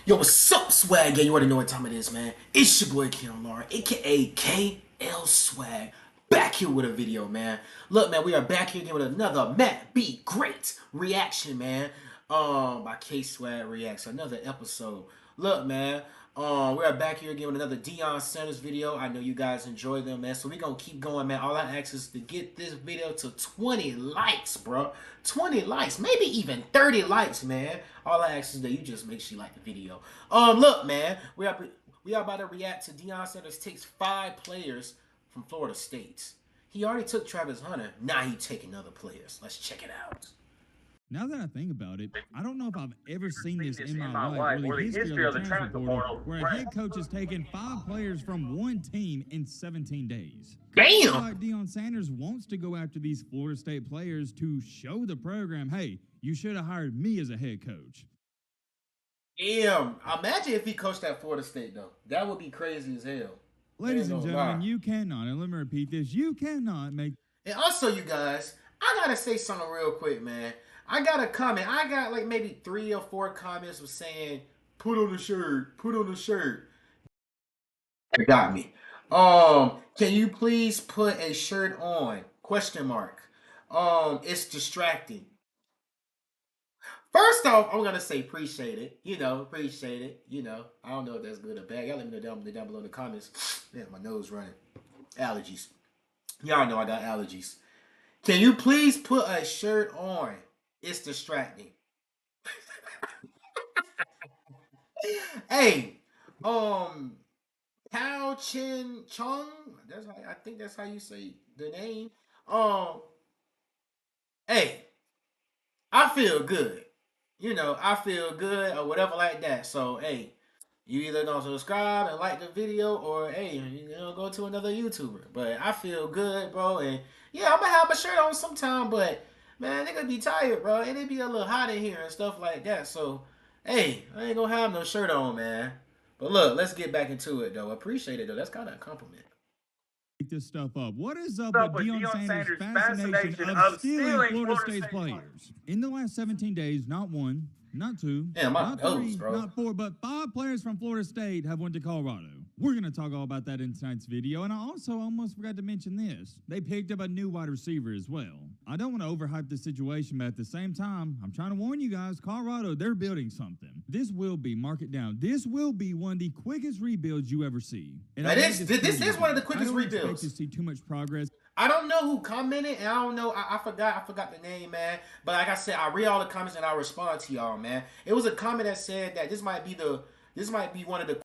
Yo, what's up, Swag? Yeah, you already know what time it is, man. It's your boy Keon Lara, aka KL Swag, back here with a video, man. Look, man, we are back here again with another Matt B Great reaction, man. By KswaggReacts, another episode. Look, man, we are back here again with another Deion Sanders video. I know you guys enjoy them, man. So we gonna keep going, man. All I ask is to get this video to 20 likes, bro. 20 likes, maybe even 30 likes, man. All I ask is that you just make sure you like the video. Look, man, we are about to react to Deion Sanders takes 5 players from Florida State. He already took Travis Hunter. Now he taking other players. Let's check it out. Now that I think about it, I don't know if I've ever seen this in my life, or the history of the transfer portal, where a head coach has taken 5 players from one team in 17 days. Damn! Like Deion Sanders wants to go after these Florida State players to show the program, hey, you should have hired me as a head coach. Damn! Imagine if he coached at Florida State, though. That would be crazy as hell. Ladies and gentlemen, you cannot, and let me repeat this, you cannot make... And also, you guys, I gotta say something real quick, man. I got a comment. I got like maybe 3 or 4 comments of saying, put on the shirt, put on the shirt. It got me. Can you please put a shirt on? Question mark. It's distracting. First off, I'm gonna say appreciate it. Appreciate it. I don't know if that's good or bad. Y'all let me know down below in the comments. Yeah, my nose running. Allergies. Y'all know I got allergies. Can you please put a shirt on? It's distracting. Hey, Pao Chin Chung. I think that's how you say the name. Hey, I feel good. I feel good or whatever like that. So, hey, you either gonna subscribe and like the video, or hey, go to another YouTuber. But I feel good, bro. And yeah, I'm gonna have my shirt on sometime, but man, nigga be tired, bro, and it be a little hot in here and stuff like that. So, hey, I ain't gonna have no shirt on, man. But look, let's get back into it, though. Appreciate it, though. That's kind of a compliment. Pick this stuff up. What is up with Deion Sanders' fascination of stealing Florida State's players? In the last 17 days, not 1, not 2, not 3, not 4, but 5 players from Florida State have went to Colorado. We're going to talk all about that in tonight's video, and I also almost forgot to mention this. They picked up a new wide receiver as well. I don't want to overhype the situation, but at the same time, I'm trying to warn you guys, Colorado, they're building something. This will be, mark it down, this will be one of the quickest rebuilds you ever see. And this is one of the quickest rebuilds. I don't expect to see too much progress. I don't know who commented, and I don't know, I forgot the name, man. But like I said, I read all the comments and I respond to y'all, man. It was a comment that said that this might be one of the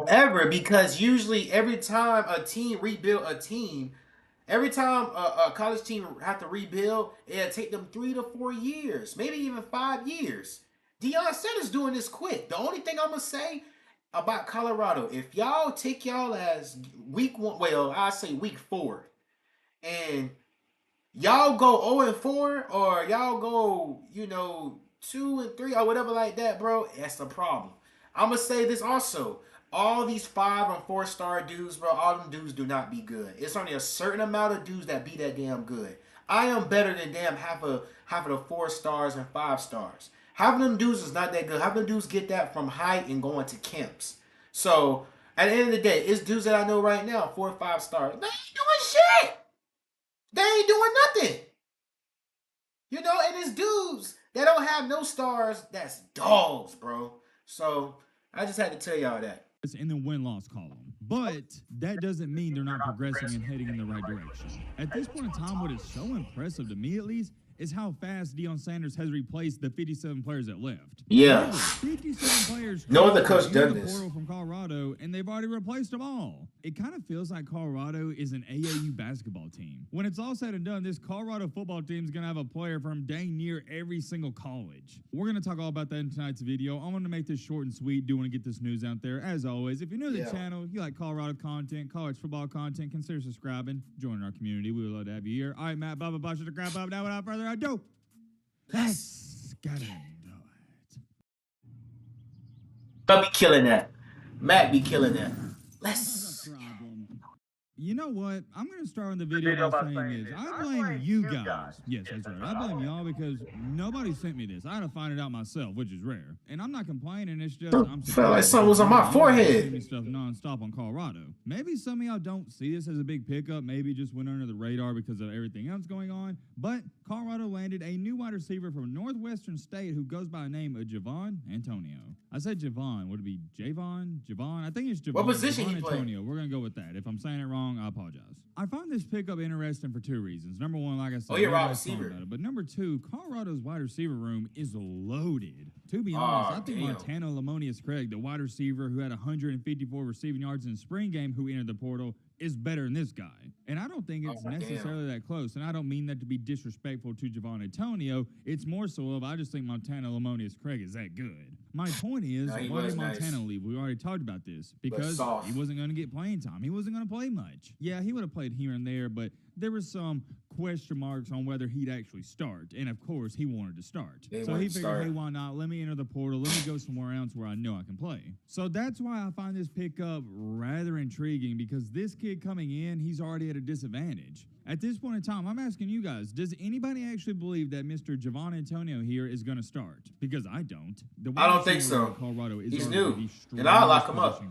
ever, because usually every time a team rebuild a team, every time a college team have to rebuild, it'll take them 3 to 4 years, maybe even 5 years. Deion Sanders doing this quick. The only thing I'm gonna say about Colorado, if y'all take y'all as week 1, well, I say week 4, and y'all go 0-4, or y'all go 2-3 or whatever like that, bro, that's the problem. I'm gonna say this also. All these 5 and 4-star dudes, bro, all them dudes do not be good. It's only a certain amount of dudes that be that damn good. I am better than damn half of the 4 stars and 5 stars. Half of them dudes is not that good. Half of them dudes get that from height and going to camps. So at the end of the day, it's dudes that I know right now, 4 or 5 stars. They ain't doing shit. They ain't doing nothing. And it's dudes that don't have no stars. That's dogs, bro. So I just had to tell y'all that. In the win-loss column. But that doesn't mean they're not progressing and heading in the right direction. At this point in time, what is so impressive to me, at least, is how fast Deion Sanders has replaced the 57 players that left. Yeah. 57 players. No other coach done this. Portal from Colorado, and they've already replaced them all. It kind of feels like Colorado is an AAU basketball team. When it's all said and done, this Colorado football team is going to have a player from dang near every single college. We're going to talk all about that in tonight's video. I want to make this short and sweet. Do want to get this news out there. As always, if you're new to the channel, you like Colorado content, college football content, consider subscribing, joining our community. We would love to have you here. All right, Matt, blah, shut the crap up. Now, without further ado, let's get into it. I'll be killing that. Matt be killing that. Let's. You know what? I'm going to start on the video by saying this. I blame you guys. Yes, that's right. I blame y'all because nobody sent me this. I had to find it out myself, which is rare. And I'm not complaining. It's just I'm felt like something was on my forehead. Me stuff nonstop on Colorado. Maybe some of y'all don't see this as a big pickup. Maybe it just went under the radar because of everything else going on. But Colorado landed a new wide receiver from Northwestern State who goes by the name of Javon Antonio. I said Javon. Would it be Javon? I think it's Javon. What position Javon he played? Antonio. We're going to go with that. If I'm saying it wrong, I apologize. I find this pickup interesting for two reasons. Number one, like I said, you're wide receiver. But number two, Colorado's wide receiver room is loaded. To be honest, I think Montana Lamonius Craig, the wide receiver who had 154 receiving yards in the spring game who entered the portal, is better than this guy. And I don't think it's necessarily that close. And I don't mean that to be disrespectful to Javon Antonio. It's more so of I just think Montana Lamonius Craig is that good. My point is, why did Montana leave? We already talked about this. Because he wasn't going to get playing time. He wasn't going to play much. Yeah, he would have played here and there, but there was some question marks on whether he'd actually start. And, of course, he wanted to start. So he figured, hey, why not? Let me enter the portal. Let me go somewhere else where I know I can play. So that's why I find this pickup rather intriguing because this kid coming in, he's already at a disadvantage. At this point in time, I'm asking you guys, does anybody actually believe that Mr. Javon Antonio here is going to start? Because I don't. I don't think so. Colorado is He's new, and I'll lock him up.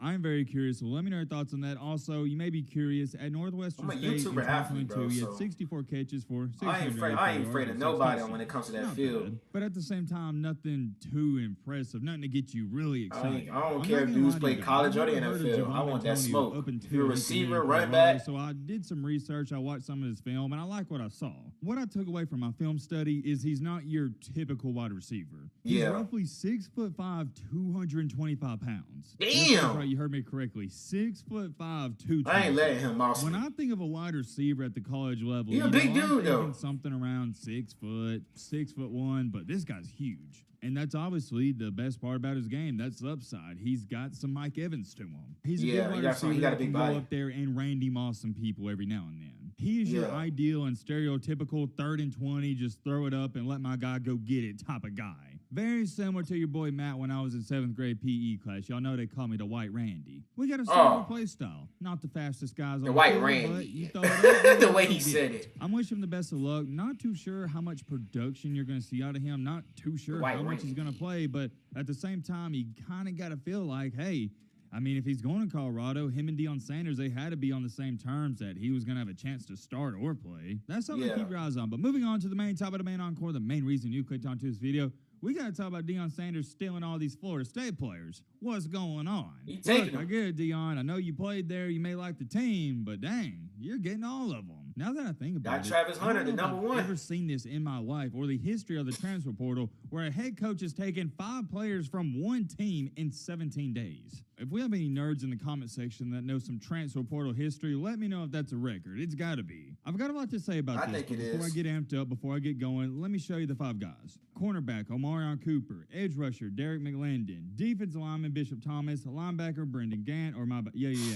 I'm very curious, so let me know your thoughts on that. Also, you may be curious, at Northwestern State in 2022, he had 64 catches for 600 I ain't afraid of nobody when it comes to that field. But at the same time, nothing too impressive, nothing to get you really excited. I don't care if dudes play college or the NFL. I want that smoke. If you're a receiver, running back. So I did some research. I watched some of his film, and I like what I saw. What I took away from my film study is he's not your typical wide receiver. He's roughly 6'5", 225 pounds. Damn! Right, you heard me correctly. 6'5", 220. I ain't letting him off. When I think of a wide receiver at the college level, he's a big dude though. Something around 6 foot, 6'1", but this guy's huge. And that's obviously the best part about his game. That's the upside. He's got some Mike Evans to him. He's a good wide receiver. He got a big body. Go up there and Randy Moss some people every now and then. He is your ideal and stereotypical 3rd and 20, just throw it up and let my guy go get it type of guy. Very similar to your boy Matt when I was in 7th grade PE class. Y'all know they call me the White Randy. We got a similar play style. Not the fastest guys on the White field, Randy. But you the way he said it. I'm wishing him the best of luck. Not too sure how much production you're going to see out of him. Not too sure how much he's going to play. But at the same time, you kind of got to feel like, hey, I mean, if he's going to Colorado, him and Deion Sanders, they had to be on the same terms that he was going to have a chance to start or play. That's something to keep your eyes on. But moving on to the main topic of the main encore, the main reason you clicked onto this video, we got to talk about Deion Sanders stealing all these Florida State players. What's going on? Look, I get it, Deion. I know you played there. You may like the team, but dang, you're getting all of them. Now that I think about it, Travis Hunter, the number one. I've never seen this in my life or the history of the transfer portal where a head coach has taken 5 players from one team in 17 days. If we have any nerds in the comment section that know some transfer portal history, let me know if that's a record. It's got to be. I've got a lot to say about this. Before I get amped up, before I get going, let me show you the 5 guys. Cornerback, Omarion Cooper. Edge rusher, Derek McLendon. Defensive lineman, Bishop Thomas. Linebacker, Brendan Gant.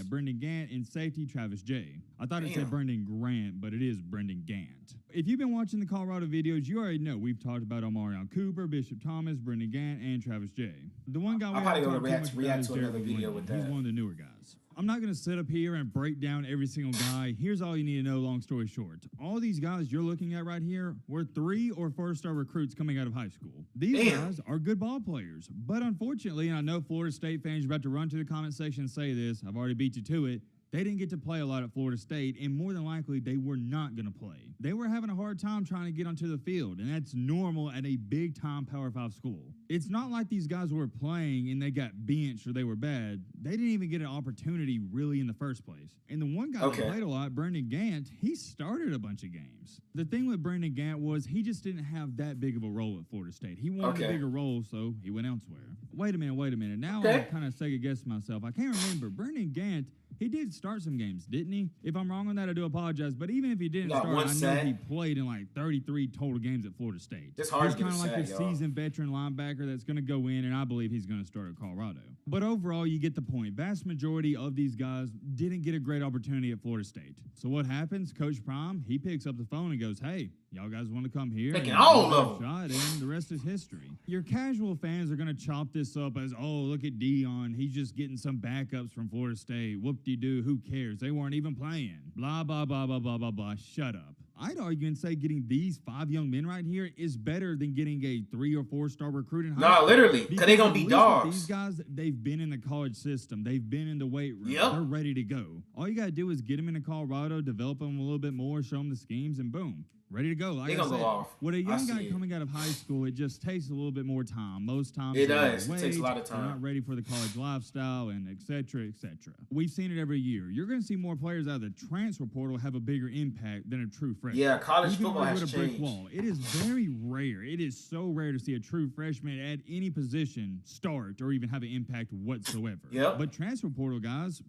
Brendan Gant. And safety, Travis J. I thought it said Brendan Grant, but it is Brendan Gant. If you've been watching the Colorado videos, you already know we've talked about Omarion Cooper, Bishop Thomas, Brendan Gant, and Travis J. The one guy we have to react to another video with that. He's one of the newer guys. I'm not going to sit up here and break down every single guy. Here's all you need to know, long story short. All these guys you're looking at right here were 3- or 4-star recruits coming out of high school. These guys are good ball players. But unfortunately, and I know Florida State fans are about to run to the comment section and say this, I've already beat you to it, they didn't get to play a lot at Florida State, and more than likely, they were not going to play. They were having a hard time trying to get onto the field, and that's normal at a big-time Power 5 school. It's not like these guys were playing and they got benched or they were bad. They didn't even get an opportunity really in the first place. And the one guy that played a lot, Brendan Gant, he started a bunch of games. The thing with Brendan Gant was he just didn't have that big of a role at Florida State. He wanted a bigger role, so he went elsewhere. Wait a minute. Now I'm kind of second-guessing myself. I can't remember. Brendan Gant, he did start some games, didn't he? If I'm wrong on that, I do apologize. But even if he didn't start, I know he played in like 33 total games at Florida State. It's hard he's kind of like a seasoned veteran linebacker that's going to go in, and I believe he's going to start at Colorado. But overall, you get the point. Vast majority of these guys didn't get a great opportunity at Florida State. So what happens? Coach Prime, he picks up the phone and goes, hey, y'all guys want to come here? Taking all of them. Shot, and the rest is history. Your casual fans are going to chop this up as, oh, look at Deion. He's just getting some backups from Florida State. Whoop-de-doo, who cares? They weren't even playing. Blah, blah, blah, blah, blah, blah, blah. Shut up. I'd argue and say getting these 5 young men right here is better than getting a 3 or 4 star recruit in high school. No, literally, because they're going to be dogs. These guys, they've been in the college system. They've been in the weight room. Yep. They're ready to go. All you got to do is get them into Colorado, develop them a little bit more, show them the schemes, and boom. Ready to go. Like they're going to go off. With a young guy coming out of high school, it just takes a little bit more time. Most times it does. It takes a lot of time. They're not ready for the college lifestyle and et cetera, et cetera. We've seen it every year. You're going to see more players out of the transfer portal have a bigger impact than a true freshman. Yeah, college football has changed. Brick wall. It is very rare. It is so rare to see a true freshman at any position start or even have an impact whatsoever. Yep. But transfer portal guys,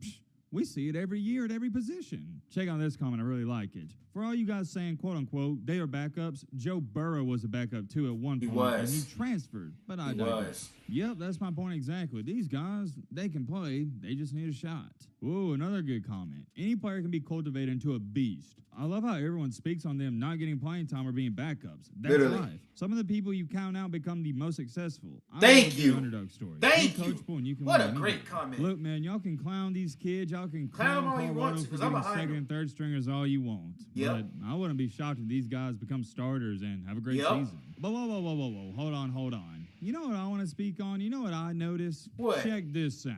we see it every year at every position. Check out this comment. I really like it. For all you guys saying, quote unquote, they are backups, Joe Burrow was a backup too at one point. And he transferred. But I digress. Yep, that's my point exactly. These guys, they can play. They just need a shot. Whoa, another good comment. Any player can be cultivated into a beast. I love how everyone speaks on them not getting playing time or being backups. That's life. Some of the people you count out become the most successful. Thank you. Underdog story. Thank you. You can what a great comment. Look, man, y'all can clown these kids. Y'all can clown them all you want to, because I'm behind second and third stringers all you want. Yep. But I wouldn't be shocked if these guys become starters and have a great season. But whoa. Hold on. You know what I want to speak on? You know what I noticed? What? Check this out.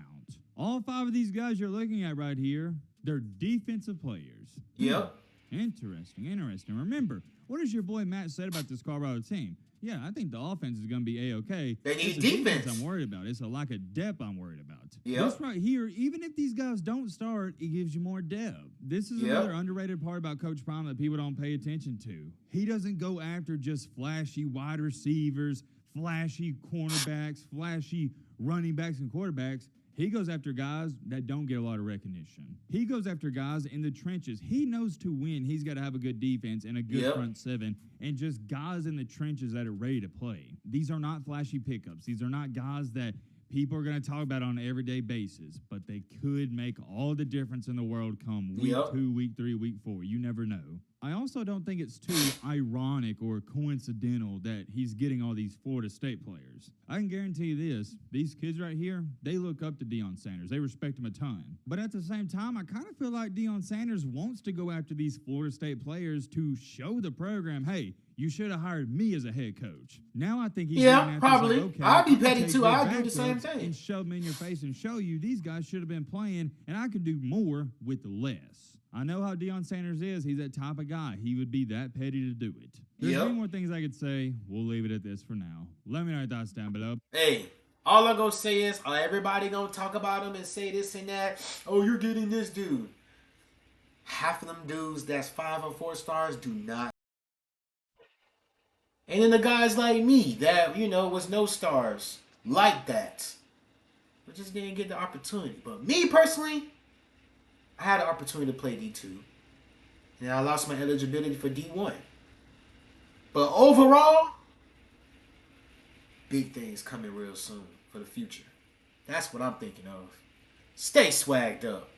All 5 of these guys you're looking at right here, they're defensive players. Yep. Interesting. Remember, what has your boy Matt said about this Colorado team? Yeah, I think the offense is going to be A-okay. They need defense I'm worried about. It's a lack of depth I'm worried about. Yep. This right here, even if these guys don't start, it gives you more depth. This is another underrated part about Coach Prime that people don't pay attention to. He doesn't go after just flashy wide receivers, flashy cornerbacks, flashy running backs and quarterbacks. He goes after guys that don't get a lot of recognition. He goes after guys in the trenches. He knows to win, he's got to have a good defense and a good front seven and just guys in the trenches that are ready to play. These are not flashy pickups. These are not guys that people are going to talk about on an everyday basis, but they could make all the difference in the world come week 2, week 3, week 4. You never know. I also don't think it's too ironic or coincidental that he's getting all these Florida State players. I can guarantee you this, these kids right here, they look up to Deion Sanders. They respect him a ton. But at the same time, I kind of feel like Deion Sanders wants to go after these Florida State players to show the program, hey, you should have hired me as a head coach. Now I think he's probably. Like, okay, I'd be petty too. I'd do the same thing. And shove them in your face and show you these guys should have been playing, and I could do more with less. I know how Deion Sanders is. He's that type of guy. He would be that petty to do it. There's many more things I could say. We'll leave it at this for now. Let me know your thoughts down below. Hey, all I'm going to say is everybody going to talk about him and say this and that. Oh, you're getting this dude. Half of them dudes that's 5 or 4 stars do not. And then the guys like me that, was no stars like that. We just didn't get the opportunity. But me personally, I had an opportunity to play D2. And I lost my eligibility for D1. But overall, big things coming real soon for the future. That's what I'm thinking of. Stay swagged up.